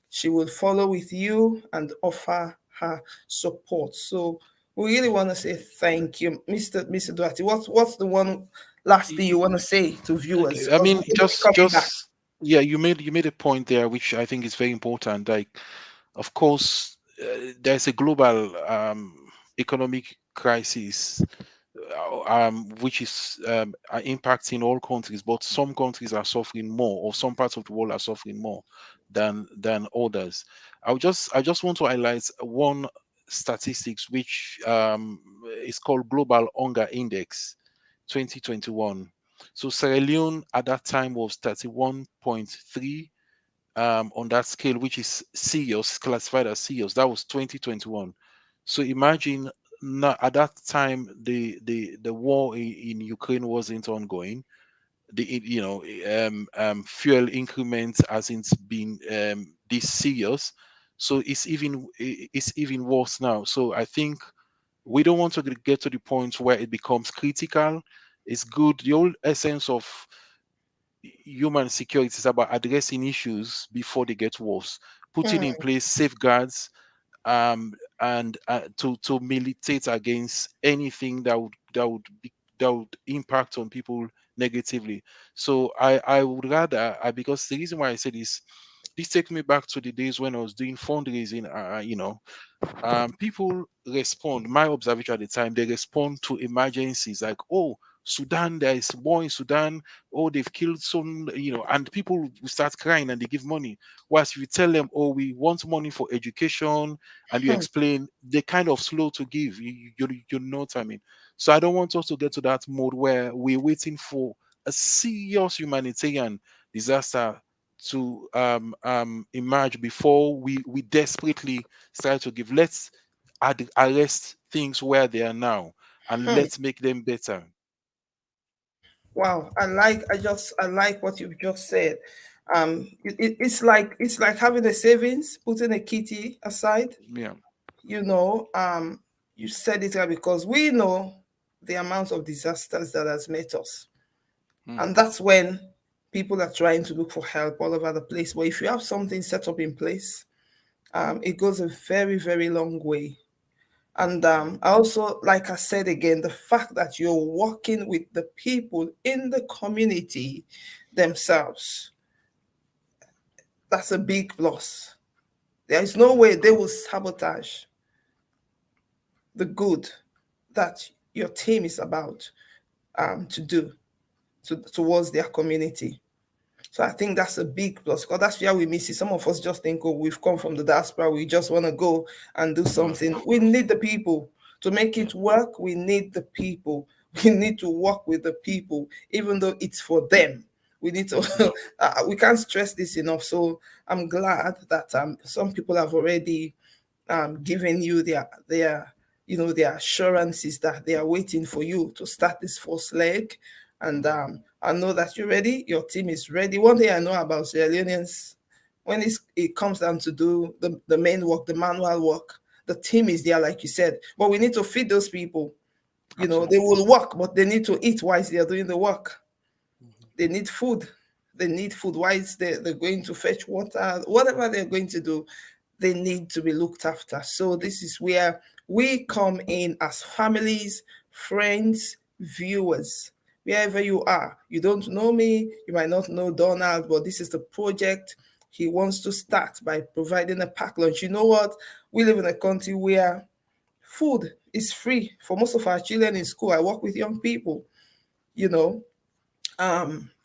Speaker 1: she will follow with you and offer her support. So we really want to say thank you, Mr. Duarte. What's the one last thing you want to say to viewers?
Speaker 2: Okay, I
Speaker 1: Because
Speaker 2: mean,
Speaker 1: we're going to be coming back.
Speaker 2: yeah, you made a point there, which I think is very important. Like, of course, there's a global economic crisis, which is impacting all countries, but some countries are suffering more, or some parts of the world are suffering more than others. I just want to highlight one statistics, which is called Global Hunger Index 2021. So Sierra Leone at that time was 31.3 on that scale, which is serious, classified as serious. That was 2021. So imagine, now, at that time, the war in Ukraine wasn't ongoing. Fuel increment hasn't been this serious. So it's even worse now. So I think we don't want to get to the point where it becomes critical. It's good. The whole essence of human security is about addressing issues before they get worse, putting in place safeguards, and to militate against anything that would impact on people negatively. So I would rather, because the reason why I say this takes me back to the days when I was doing fundraising. People respond. My observation at the time, they respond to emergencies like, oh, Sudan, there is war in Sudan. Oh, they've killed some, and people will start crying and they give money. Whilst if you tell them, oh, we want money for education, and you explain, they kind of slow to give. You know what I mean? So I don't want us to get to that mode where we're waiting for a serious humanitarian disaster to emerge before we desperately start to give. Let's arrest things where they are now, and let's make them better.
Speaker 1: Wow, I like what you've just said. It's like having a savings, putting a kitty aside.
Speaker 2: Yeah.
Speaker 1: You know, you said it right, because we know the amount of disasters that has met us,
Speaker 2: Mm,
Speaker 1: and that's when people are trying to look for help all over the place. But if you have something set up in place, it goes a very, very long way. And I also, like I said again, the fact that you're working with the people in the community themselves, that's a big plus. There is no way they will sabotage the good that your team is about to do towards their community. So I think that's a big plus because that's where we miss it. Some of us just think, oh, we've come from the diaspora, we just want to go and do something. We need the people to make
Speaker 2: Yeah.
Speaker 1: it work. We need the people. We need to work with the people, even though it's for them. We need
Speaker 2: Mhm.
Speaker 1: to. We can't stress this enough. So I'm glad that some people have already giving you their their assurances that they are waiting for you to start this first leg. And
Speaker 2: Mhm.
Speaker 1: I know that you're ready. Your team is ready. One thing I know about Sierra Leoneans, when it comes down to do the main work, the manual work, the team is there, like you said. But we need to feed those people. They
Speaker 2: Absolutely.
Speaker 1: will work, but they need to eat whilst they are doing the work.
Speaker 2: Mhm.
Speaker 1: They need food. They need food. Why is they're going to fetch water? Whatever they're going to do, they need to be looked after. So this is where we come in as families, friends, viewers. Wherever you are, you don't know me, you might not know Donald, but this is the project he wants to start by providing a pack lunch. You know what? We live in a country where food is free for most of our children in school. I work with young people, you know,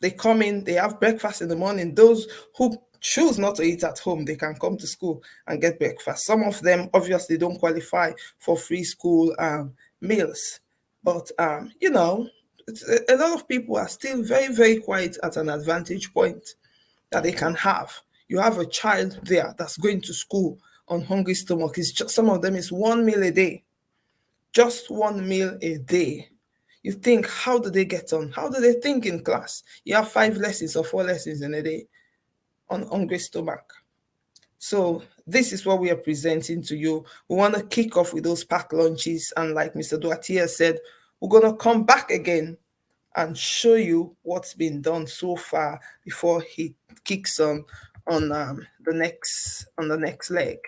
Speaker 1: they come in, they have breakfast in the morning. Those who choose not to eat at home, they can come to school and get breakfast. Some of them obviously don't qualify for free school meals, but a lot of people are still very, very quiet at an advantage point that they
Speaker 2: Mhm.
Speaker 1: can have. You have a child there that's going to school on hungry stomach. It's just, some of them is one meal a day, just one meal a day. You think, how do they get on? How do they think in class? You have 5 lessons or 4 lessons in a day on hungry stomach. So this is what we are presenting to you. We want to kick off with those pack lunches, and like Mr. Doherty said, we're gonna come back again and show you what's been done so far before he kicks on the next leg.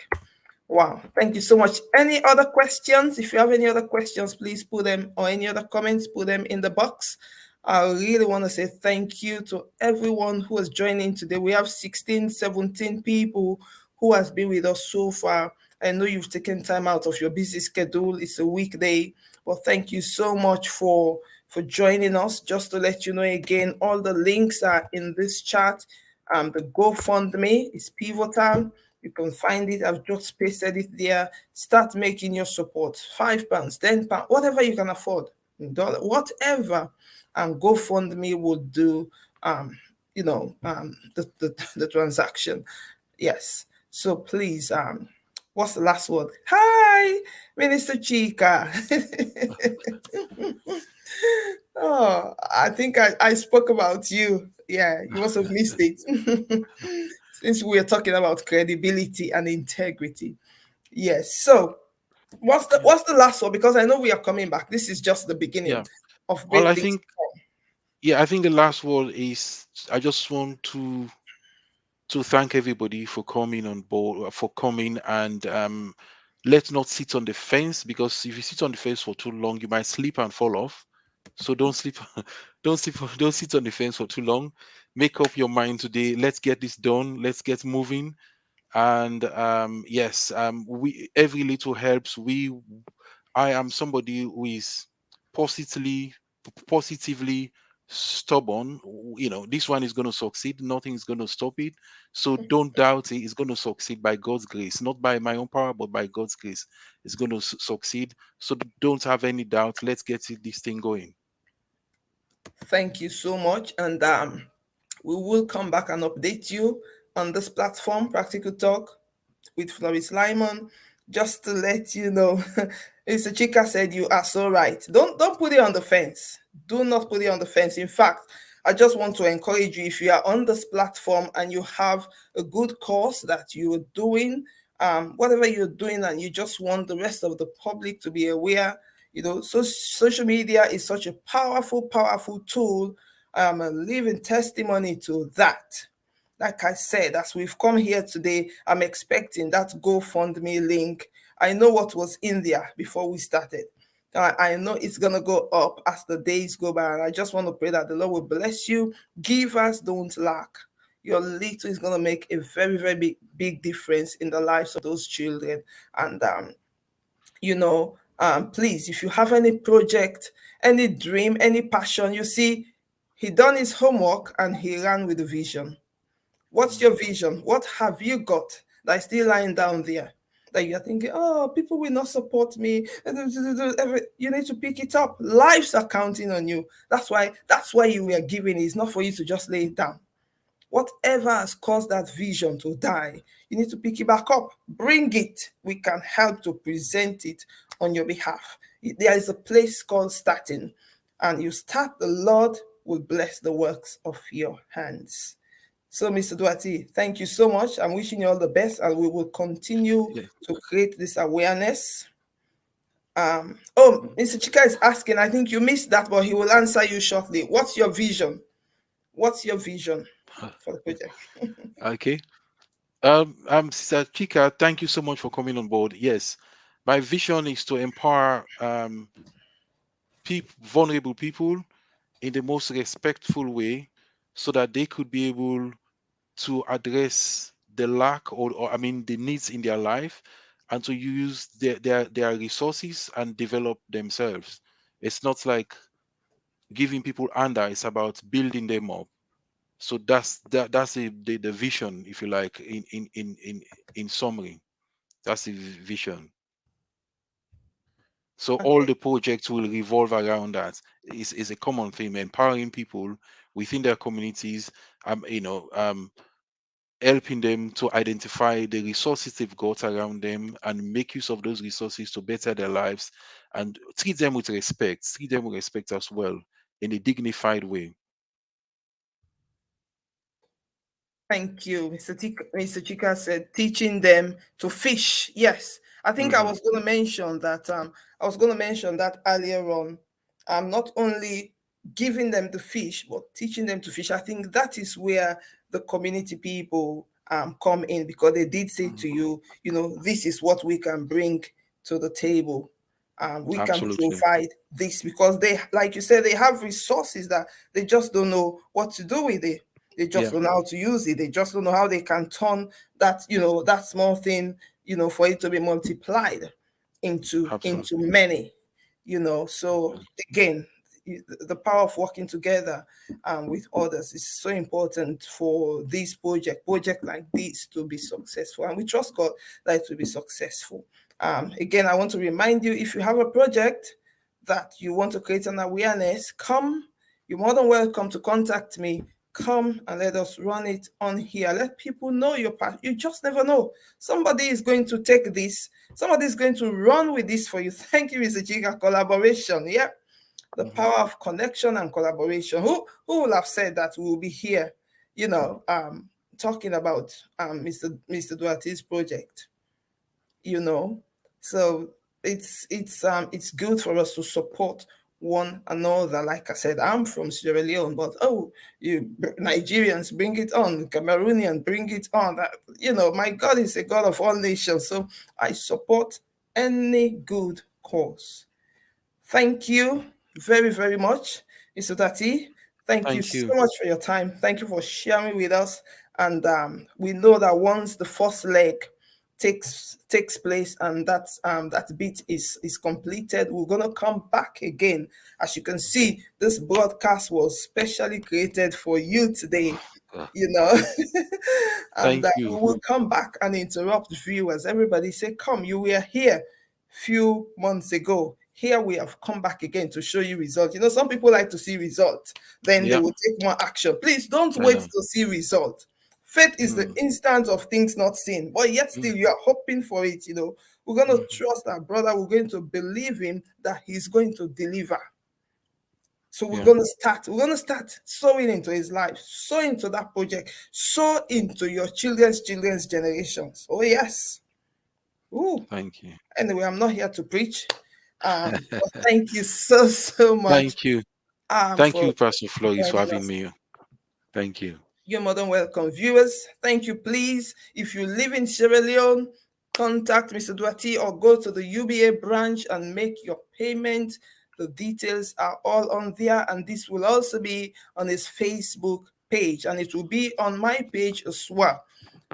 Speaker 1: Wow, thank you so much. Any other questions? If you have any other questions, please put them, or any other comments, put them in the box. I really want to say thank you to everyone who is joining today. We have 16, 17 people who has been with us so far. I know you've taken time out of your busy schedule. It's a weekday, but thank you so much for joining us. Just to let you know again, all the links are in this chat. The GoFundMe is pivotal. You can find it. I've just pasted it there. Start making your support. £5, £10, whatever you can afford. Dollar, whatever. And GoFundMe will do the transaction. Yes. So please, what's the last word? Hi, Minister Chica. Oh, I think I spoke about you. Yeah, you must have missed it. Since we are talking about credibility and integrity. Yes. So
Speaker 2: Yeah.
Speaker 1: what's the last one? Because I know we are coming back. This is just the beginning
Speaker 2: Yeah.
Speaker 1: of
Speaker 2: Well,
Speaker 1: great
Speaker 2: I
Speaker 1: things to
Speaker 2: think, yeah, I think the last word is I just want to thank everybody for coming on board, for coming, and let's not sit on the fence, because if you sit on the fence for too long, you might slip and fall off. So don't sleep, don't sit on the fence for too long. Make up your mind today. Let's get this done. Let's get moving. And yes, we every little helps. I am somebody who is positively positively stubborn. This one is going to succeed. Nothing is going to stop it. So don't doubt it. It's going to succeed by God's grace, not by my own power, but by God's grace. It's going to succeed. So don't have any doubt. Let's get this thing going.
Speaker 1: thank you so much. And we will come back and update you on this platform, Practical Talk with Floris Lyman, just to let you know. Mr. Chika said you are so right. Don't put it on the fence. Do not put it on the fence. In fact, I just want to encourage you, if you are on this platform and you have a good cause that you are doing, whatever you're doing, and you just want the rest of the public to be aware, so social media is such a powerful, powerful tool. A living testimony to that. Like I said, as we've come here today, I'm expecting that GoFundMe link. I know what was in there before we started. I know it's going to go up as the days go by. And I just want to pray that the Lord will bless you. Givers don't lack. Your little is going to make a very, very big, big difference in the lives of those children. And, please, if you have any project, any dream, any passion, you see, He done his homework and he ran with the vision. What's your vision? What have you got that is still lying down there? That you're thinking, oh, people will not support me. You need to pick it up. Lives are counting on you. That's why you were given. It's not for you to just lay it down. Whatever has caused that vision to die, you need to pick it back up. Bring it. We can help to present it on your behalf. There is a place called starting, and you start, the Lord will bless the works of your hands. So, Mr. Duarte, thank you so much. I'm wishing you all the best, and we will continue
Speaker 2: Yeah.
Speaker 1: to create this awareness. Oh, Mr. Chika is asking, I think you missed that, but he will answer you shortly. What's your vision? What's your vision for the project?
Speaker 2: Okay. Sister Chika, thank you so much for coming on board. Yes, my vision is to empower vulnerable people in the most respectful way, so that they could be able to address the lack, or I mean the needs in their life, and to use their resources and develop themselves. It's not like giving people under, it's about building them up. So that's the vision, if you like, in summary. That's the vision. So all
Speaker 1: Okay.
Speaker 2: the projects will revolve around that. Is a common theme: empowering people within their communities, helping them to identify the resources they've got around them and make use of those resources to better their lives, and treat them with respect as well, in a dignified way.
Speaker 1: Thank you. Mr. Chika said teaching them to fish. Yes. I think I
Speaker 2: Hmm.
Speaker 1: was going to mention that earlier on. Not only giving them the fish, but teaching them to fish. I think that is where the community people come in, because they did say to you, this is what we can bring to the table. We can
Speaker 2: Absolutely.
Speaker 1: provide this, because they, like you said, they have resources that they just don't know what to do with it. They just
Speaker 2: Yeah,
Speaker 1: don't know how to use it. They just don't know how they can turn that small thing, for it to be multiplied into
Speaker 2: absolutely.
Speaker 1: many. So again, the power of working together with others is so important for this project like this to be successful, and we trust God that it will be successful. Again, I want to remind you, if you have a project that you want to create an awareness, you're more than welcome to contact me. Come and let us run it on here. Let people know your part. You just never know. Somebody is going to take this. Somebody is going to run with this for you. Thank you, Mr. Chica. Collaboration. Yeah. The
Speaker 2: Hmm.
Speaker 1: power of connection and collaboration. Who will have said that we will be here, talking about Mr. Duarte's project? you know so it's good for us to support one another. Like I said, I'm from Sierra Leone, but you Nigerians, bring it on. Cameroonian, bring it on. My God is a God of all nations, so I support any good cause. Thank you very, very much, Mr. Tati. Thank you
Speaker 2: Thank
Speaker 1: so
Speaker 2: you.
Speaker 1: much for your time. Thank you for sharing with us. And we know that once the first leg takes place, and that bit is completed, we're gonna come back again. As you can see, this broadcast was specially created for you today.
Speaker 2: Uh,
Speaker 1: You know, and
Speaker 2: Thank
Speaker 1: we
Speaker 2: you.
Speaker 1: will come back and interrupt viewers. Everybody say, "Come, you were here few months ago. Here we have come back again to show you results." Some people like to see results, then they
Speaker 2: Yeah,
Speaker 1: will take more action. Please don't
Speaker 2: I
Speaker 1: wait
Speaker 2: know.
Speaker 1: to see results. Faith is the
Speaker 2: Mm,
Speaker 1: instant of things not seen, but yet
Speaker 2: mm,
Speaker 1: still you are hoping for it. We're going to
Speaker 2: mhm.
Speaker 1: trust our brother. We're going to believe him that he's going to deliver. So we're
Speaker 2: Yeah,
Speaker 1: going to start. We're going to start sowing into his life, sow into that project, sow into your children's generations. Oh yes. Ooh.
Speaker 2: thank you.
Speaker 1: Anyway, I'm not here to preach. But thank you so, so much
Speaker 2: Thank you. Thank
Speaker 1: for
Speaker 2: you, Pastor Floris, for
Speaker 1: joining
Speaker 2: having
Speaker 1: us.
Speaker 2: me. Thank you.
Speaker 1: You're more than welcome. Viewers, thank you. Please, if you live in Sierra Leone, contact Mr. Duarte or go to the UBA branch and make your payment. The details are all on there, and this will also be on his Facebook page, and it will be on my page as well.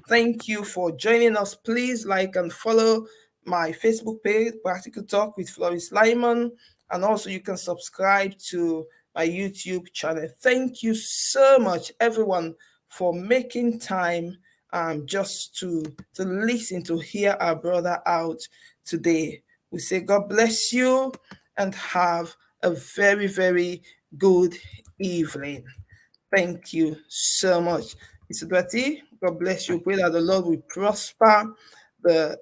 Speaker 1: Thank you for joining us. Please like and follow my Facebook page, Practical Talk with Floris Lyman. And also, you can subscribe to my YouTube channel. Thank you so much, everyone, for making time just to listen, to hear our brother out today. We say God bless you and have a very, very good evening. Thank you so much. Mr. Doherty, God bless you.
Speaker 2: Thank
Speaker 1: Pray
Speaker 2: you.
Speaker 1: that the Lord will prosper the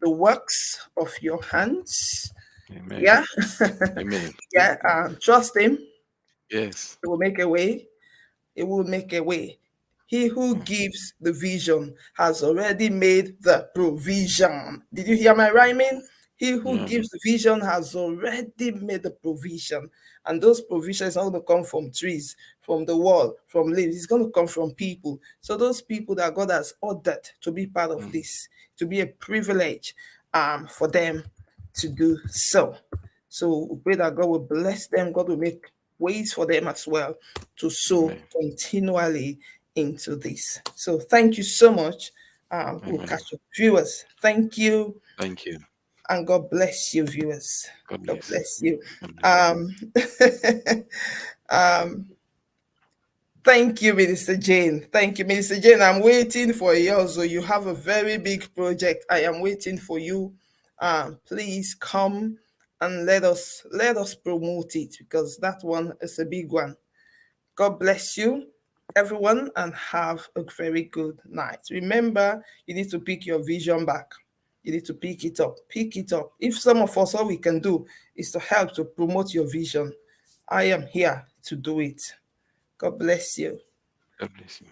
Speaker 1: works of your hands.
Speaker 2: Amen.
Speaker 1: Yeah.
Speaker 2: Amen.
Speaker 1: Yeah. Trust him.
Speaker 2: Yes.
Speaker 1: He will make a way. It will make a way. He who
Speaker 2: Mm,
Speaker 1: gives the vision has already made the provision. Did you hear my
Speaker 2: mm,
Speaker 1: rhyming? He who
Speaker 2: yeah.
Speaker 1: gives the vision has already made the provision. And those provisions are going to come from trees, from the wall, from leaves. It's going to come from people. So those people that God has ordered to be part of
Speaker 2: Mm,
Speaker 1: this, to be a privilege for them to do so. So we pray that God will bless them. God will make ways for them as well to sow
Speaker 2: amen.
Speaker 1: continually into this. So thank you so much. We'll
Speaker 2: Amen.
Speaker 1: catch up. Viewers, thank you.
Speaker 2: Thank you.
Speaker 1: And God bless you, viewers.
Speaker 2: God
Speaker 1: God
Speaker 2: bless.
Speaker 1: bless you.
Speaker 2: God bless.
Speaker 1: Um, um, Thank you, Minister Jane. Thank you, Minister Jane. I'm waiting for yours. So you have a very big project. I am waiting for you. Please come and let us promote it because that one is a big one. God bless you, everyone, and have a very good night. Remember, you need to pick your vision back. You need to pick it up. Pick it up. If some of us, all we can do is to help to promote your vision, I am here to do it. God bless you.
Speaker 2: God bless you.